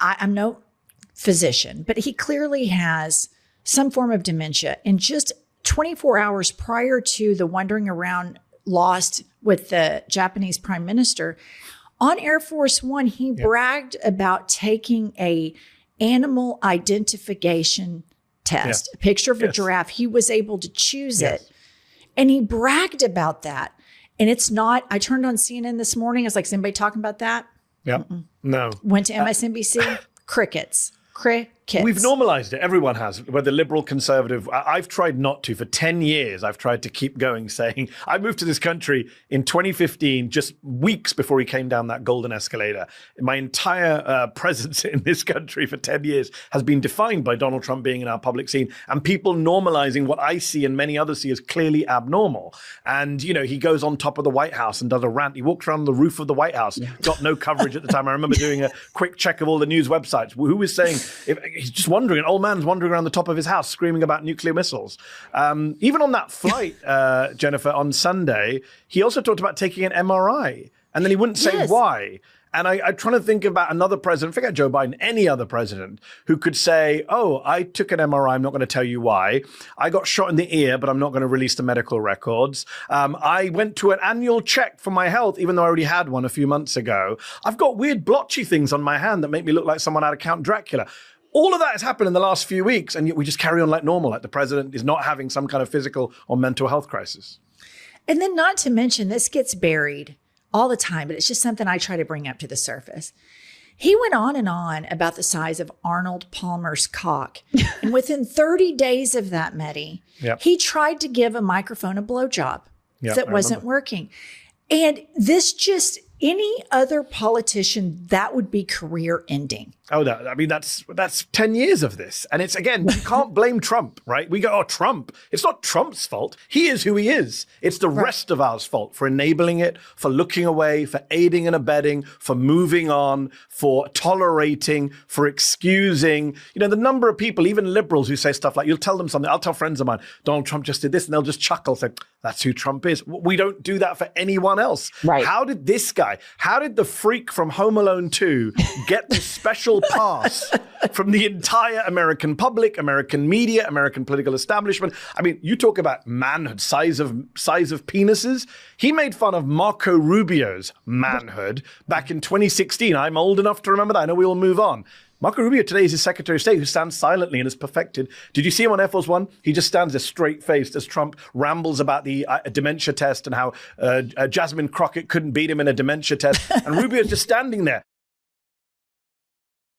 I'm no physician, but he clearly has some form of dementia. And just 24 hours prior to the wandering around lost with the Japanese prime minister, on Air Force One, he bragged about taking a animal identification test, a picture of a giraffe. He was able to choose it. And he bragged about that. And it's not, I turned on CNN this morning. I was like, is anybody talking about that? Yeah. No. Went to MSNBC, crickets. We've normalized it. Everyone has, whether liberal, conservative. I've tried not to. For 10 years, I've tried to keep going, saying, I moved to this country in 2015, just weeks before he came down that golden escalator. My entire presence in this country for 10 years has been defined by Donald Trump being in our public scene and people normalizing what I see and many others see as clearly abnormal. And, you know, he goes on top of the White House and does a rant. He walked around the roof of the White House, got no coverage at the time. I remember doing a quick check of all the news websites. Who was saying, he's just wandering, an old man's wandering around the top of his house screaming about nuclear missiles. Even on that flight, Jennifer, on Sunday, he also talked about taking an MRI. And then he wouldn't say why. And I'm trying to think about another president, forget Joe Biden, any other president who could say, oh, I took an MRI, I'm not going to tell you why. I got shot in the ear, but I'm not going to release the medical records. I went to an annual check for my health, even though I already had one a few months ago. I've got weird blotchy things on my hand that make me look like someone out of Count Dracula. All of that has happened in the last few weeks, and yet we just carry on like normal, like the president is not having some kind of physical or mental health crisis. And then not to mention, this gets buried all the time, but it's just something I try to bring up to the surface. He went on and on about the size of Arnold Palmer's cock. And within 30 days of that, Mehdi, he tried to give a microphone a blowjob that wasn't working. And this just, any other politician, that would be career ending. Oh, no. I mean, that's 10 years of this. And it's, again, you can't blame Trump, right? We go, oh, Trump. It's not Trump's fault. He is who he is. It's the rest of ours fault for enabling it, for looking away, for aiding and abetting, for moving on, for tolerating, for excusing. You know, the number of people, even liberals, who say stuff like, you'll tell them something. I'll tell friends of mine, Donald Trump just did this, and they'll just chuckle, say, that's who Trump is. We don't do that for anyone else. Right. How did this guy, how did the freak from Home Alone 2 get the special pass from the entire American public, American media, American political establishment? I mean, you talk about manhood, size of penises. He made fun of Marco Rubio's manhood back in 2016. I'm old enough to remember that. I know we all move on. Marco Rubio today is his Secretary of State who stands silently and is perfected. Did you see him on Air Force One? He just stands there straight-faced as Trump rambles about the dementia test and how Jasmine Crockett couldn't beat him in a dementia test. And Rubio's just standing there.